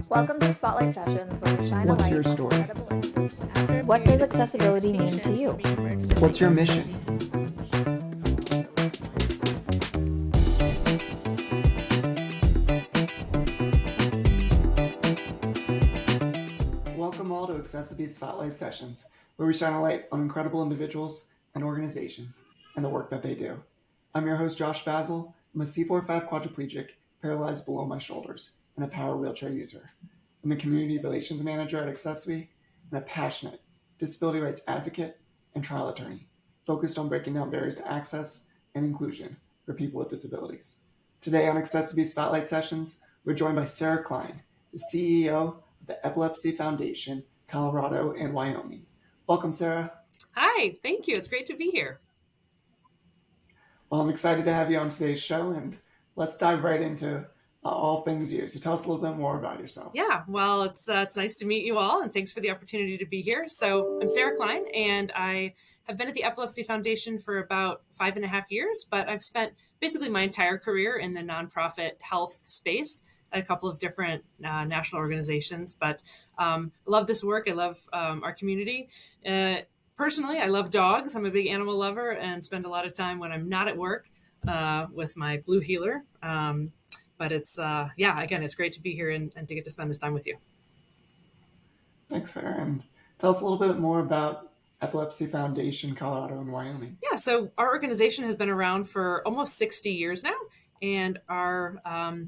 Welcome to Spotlight Sessions, where we shine a What's light your on story? what does accessibility mean to you? What's your mission? Welcome all to accessiBe's Spotlight Sessions, where we shine a light on incredible individuals and organizations and the work that they do. I'm your host, Josh Basil. I'm a C4-5 quadriplegic, paralyzed below my shoulders, and a power wheelchair user. I'm the Community Relations Manager at accessiBe and a passionate disability rights advocate and trial attorney, focused on breaking down barriers to access and inclusion for people with disabilities. Today on accessiBe's Spotlight Sessions, we're joined by Sarah Klein, the CEO of the Epilepsy Foundation, Colorado and Wyoming. Welcome, Sarah. Hi, thank you. It's great to be here. Well, I'm excited to have you on today's show, and let's dive right into all things you. So tell us a little bit more about yourself. Yeah, well, it's nice to meet you all, and thanks for the opportunity to be here. So I'm Sarah Klein, and I have been at the Epilepsy Foundation for about 5.5 years, but I've spent basically my entire career in the nonprofit health space at a couple of different national organizations. But I love this work. I love our community. Personally, I love dogs. I'm a big animal lover and spend a lot of time when I'm not at work with my blue heeler. But it's, again, it's great to be here and to get to spend this time with you. Thanks, Sarah. And tell us a little bit more about Epilepsy Foundation, Colorado and Wyoming. Yeah, so our organization has been around for almost 60 years now. And our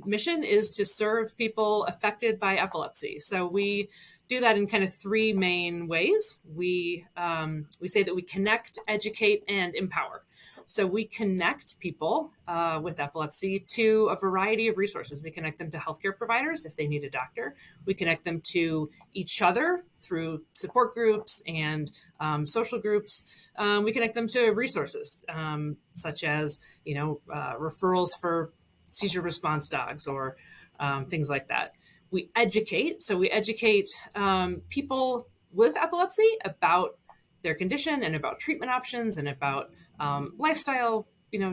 mission is to serve people affected by epilepsy. So we do that in kind of three main ways. We say that we connect, educate, and empower. So we connect people with epilepsy to a variety of resources. We connect them to healthcare providers if they need a doctor. We connect them to each other through support groups and social groups. We connect them to resources such as, referrals for seizure response dogs or things like that. We educate. So we educate people with epilepsy about their condition and about treatment options and about lifestyle,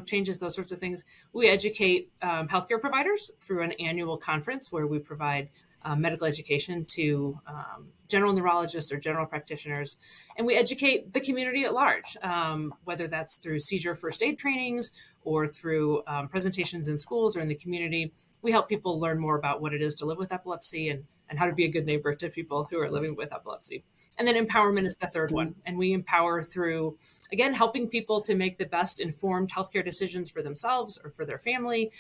changes, those sorts of things. We educate healthcare providers through an annual conference where we provide medical education to general neurologists or general practitioners. And we educate the community at large, whether that's through seizure first aid trainings or through presentations in schools or in the community. We help people learn more about what it is to live with epilepsy and how to be a good neighbor to people who are living with epilepsy. And then empowerment is the third one. And we empower through, again, helping people to make the best informed healthcare decisions for themselves or for their family.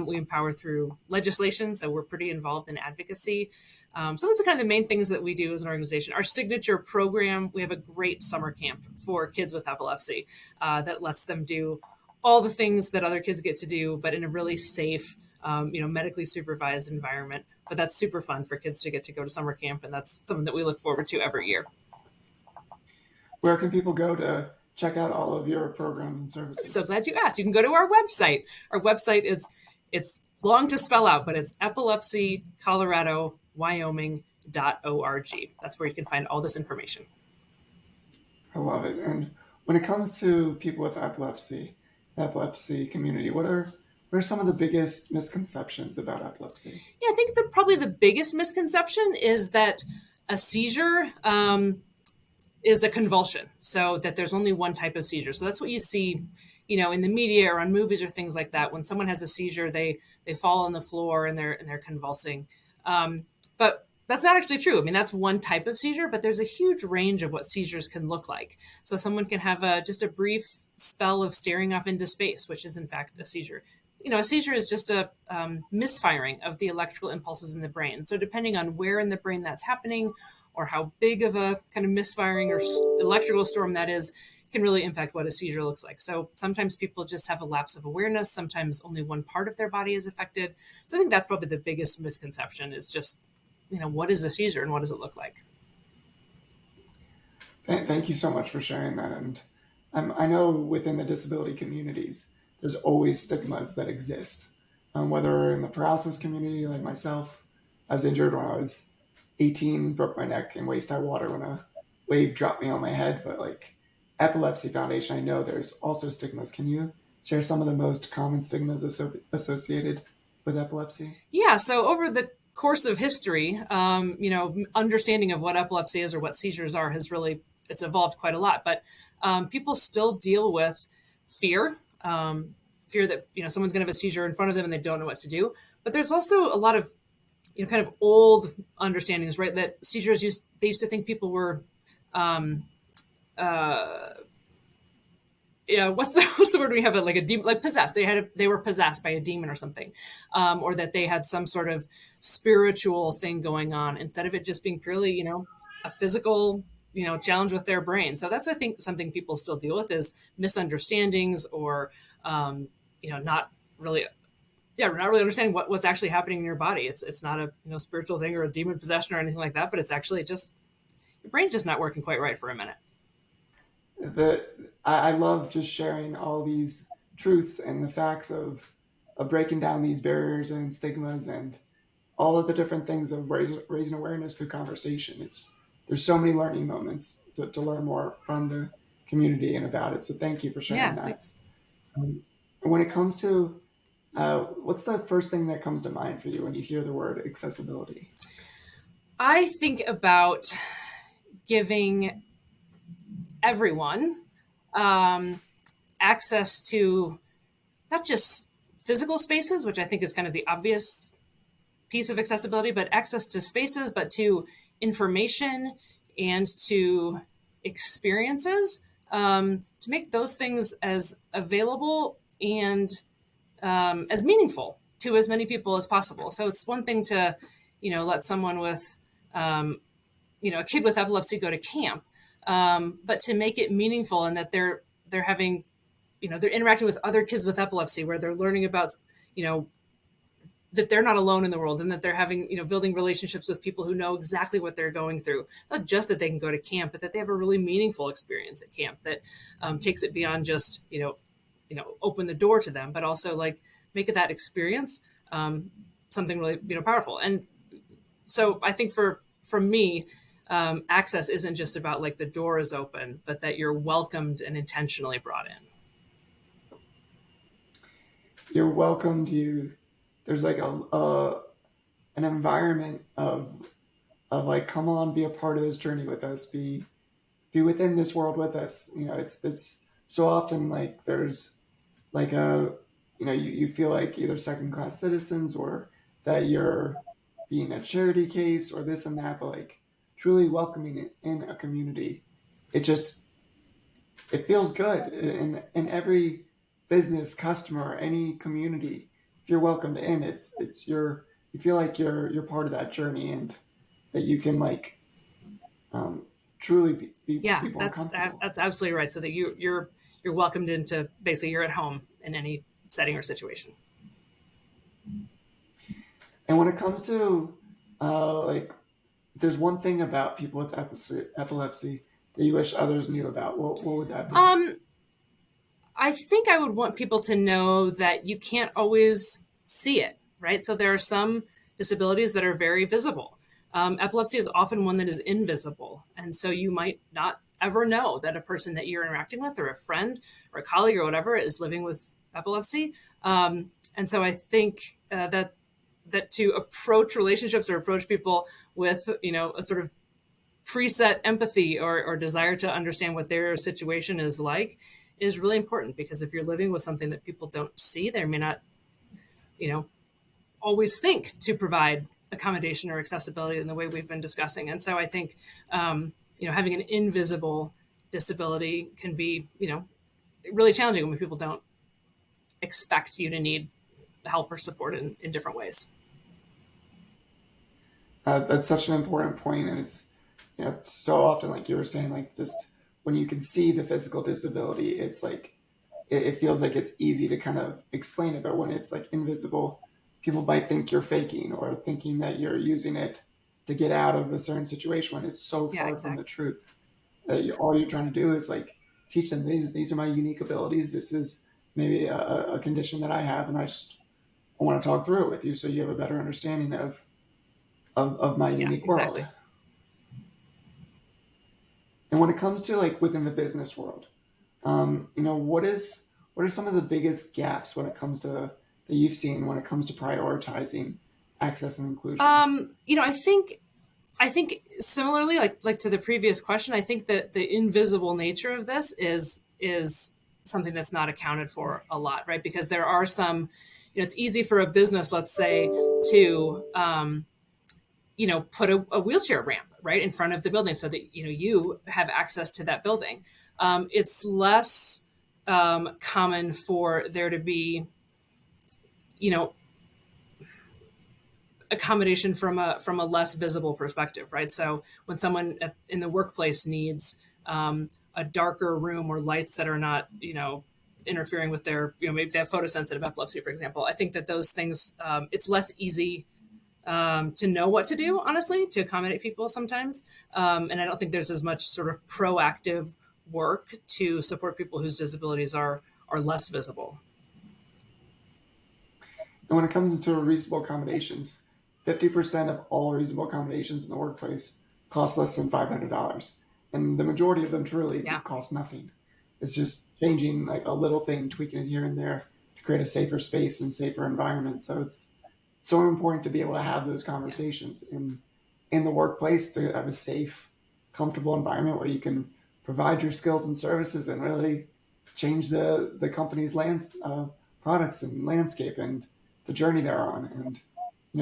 We empower through legislation. So we're pretty involved in advocacy. So those are kind of the main things that we do as an organization. Our signature program, we have a great summer camp for kids with epilepsy that lets them do all the things that other kids get to do, but in a really safe, medically supervised environment. But that's super fun for kids to get to go to summer camp, and that's something that we look forward to every year. Where can people go to check out all of your programs and services? So glad you asked. You can go to our website. Our website it's long to spell out, but it's epilepsy.colorado.wyoming.org. That's where you can find all this information. I love it. And when it comes to people with epilepsy, the epilepsy community, what are some of the biggest misconceptions about epilepsy? Yeah, I think probably the biggest misconception is that a seizure is a convulsion, so that there's only one type of seizure. So that's what you see, in the media or on movies or things like that. When someone has a seizure, they fall on the floor and they're convulsing. But that's not actually true. I mean, that's one type of seizure, but there's a huge range of what seizures can look like. So someone can have just a brief spell of staring off into space, which is in fact a seizure. A seizure is just a misfiring of the electrical impulses in the brain. So depending on where in the brain that's happening or how big of a kind of misfiring or electrical storm that is, can really impact what a seizure looks like. So sometimes people just have a lapse of awareness. Sometimes only one part of their body is affected. So I think that's probably the biggest misconception is just, what is a seizure and what does it look like? Thank you so much for sharing that. And I know within the disability communities, there's always stigmas that exist. Whether in the paralysis community, like myself, I was injured when I was 18, broke my neck in waist high water when a wave dropped me on my head. But like Epilepsy Foundation, I know there's also stigmas. Can you share some of the most common stigmas associated with epilepsy? Yeah, so over the course of history, understanding of what epilepsy is or what seizures are has really it's evolved quite a lot. But people still deal with fear, fear that someone's going to have a seizure in front of them and they don't know what to do. But there's also a lot of kind of old understandings, right? That seizures they used to think people were um, uh, what's the word we have it like a demon, like possessed. They were possessed by a demon or something, or that they had some sort of spiritual thing going on instead of it just being purely a physical challenge with their brain. So that's, I think, something people still deal with is misunderstandings or not really not really understanding what's actually happening in your body. It's not a spiritual thing or a demon possession or anything like that, but it's actually just your brain's just not working quite right for a minute. I love just sharing all these truths and the facts of breaking down these barriers and stigmas and all of the different things of raising awareness through conversation. There's so many learning moments to learn more from the community and about it. So thank you for sharing that. Thanks. When it comes to what's the first thing that comes to mind for you when you hear the word accessibility? I think about giving everyone access to not just physical spaces, which I think is kind of the obvious piece of accessibility, but access to spaces, but to information and to experiences, to make those things as available and as meaningful to as many people as possible. So it's one thing to, let someone with, a kid with epilepsy go to camp, but to make it meaningful and that they're having, they're interacting with other kids with epilepsy where they're learning about, that they're not alone in the world and that they're having, building relationships with people who know exactly what they're going through. Not just that they can go to camp, but that they have a really meaningful experience at camp that takes it beyond just, open the door to them, but also like make it that experience something really, powerful. And so I think for me, access isn't just about like the door is open, but that you're welcomed and intentionally brought in. You're welcomed. There's like an environment of like, come on, be a part of this journey with us, be within this world with us. It's so often like there's like you feel like either second class citizens or that you're being a charity case or this and that, but like truly welcoming it in a community, it feels good in every business, customer, any community. If you're welcomed in, you feel like you're part of that journey and that you can like truly be people uncomfortable. That's absolutely right. So that you're welcomed into, basically you're at home in any setting or situation. And when it comes to like, there's one thing about people with epilepsy that you wish others knew about, what would that be? I think I would want people to know that you can't always see it, right? So there are some disabilities that are very visible. Epilepsy is often one that is invisible. And so you might not ever know that a person that you're interacting with or a friend or a colleague or whatever is living with epilepsy. And so I think that to approach relationships or approach people with, a sort of preset empathy or desire to understand what their situation is like is really important, because if you're living with something that people don't see, they may not, always think to provide accommodation or accessibility in the way we've been discussing. And so I think, having an invisible disability can be, really challenging when people don't expect you to need help or support in different ways. That's such an important point, and it's so often, like you were saying, like just when you can see the physical disability, it's like it feels like it's easy to kind of explain it, but when it's like invisible, people might think you're faking or thinking that you're using it to get out of a certain situation when it's so far from the truth. That all you're trying to do is like teach them these are my unique abilities. This is maybe a condition that I have, and I want to talk through it with you so you have a better understanding of my unique exactly. world. And when it comes to like within the business world, what are some of the biggest gaps when it comes to that you've seen when it comes to prioritizing access and inclusion? I think similarly, like to the previous question, I think that the invisible nature of this is something that's not accounted for a lot, right? Because there are some, it's easy for a business, let's say, to put a wheelchair ramp right in front of the building so that you have access to that building. It's less common for there to be accommodation from a less visible perspective, right? So when someone in the workplace needs a darker room or lights that are not interfering with their maybe they have photosensitive epilepsy, for example, I think that those things it's less easy to know what to do, honestly, to accommodate people sometimes. And I don't think there's as much sort of proactive work to support people whose disabilities are less visible. And when it comes to reasonable accommodations, 50% of all reasonable accommodations in the workplace cost less than $500. And the majority of them truly cost nothing. It's just changing like a little thing, tweaking it here and there to create a safer space and safer environment. So it's so important to be able to have those conversations in the workplace, to have a safe, comfortable environment where you can provide your skills and services and really change the company's products and landscape and the journey they're on. And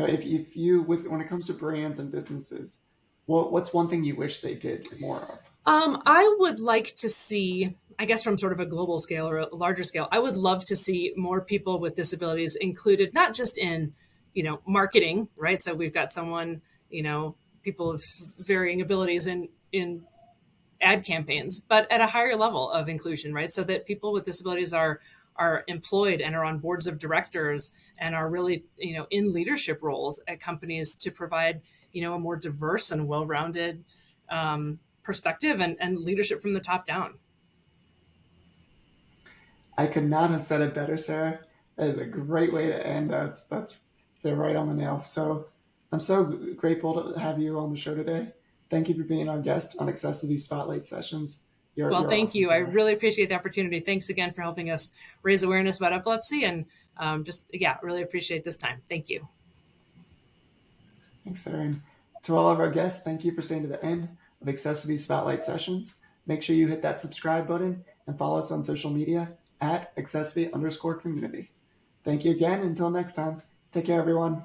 if you when it comes to brands and businesses, what's one thing you wish they did more of? I would like to see, I guess from sort of a global scale or a larger scale, I would love to see more people with disabilities included, not just in marketing, right? So we've got people of varying abilities in ad campaigns, but at a higher level of inclusion, right? So that people with disabilities are employed and are on boards of directors and are really, in leadership roles at companies to provide, a more diverse and well-rounded perspective and leadership from the top down. I could not have said it better, Sarah. That is a great way to end. They're right on the nail. So I'm so grateful to have you on the show today. Thank you for being our guest on accessiBe's Spotlight Sessions. You're thank awesome, you. Sarah. I really appreciate the opportunity. Thanks again for helping us raise awareness about epilepsy and really appreciate this time. Thank you. Thanks, Sarah. And to all of our guests, thank you for staying to the end of accessiBe's Spotlight Sessions. Make sure you hit that subscribe button and follow us on social media at accessiBe_community. Thank you again. Until next time, take care, everyone.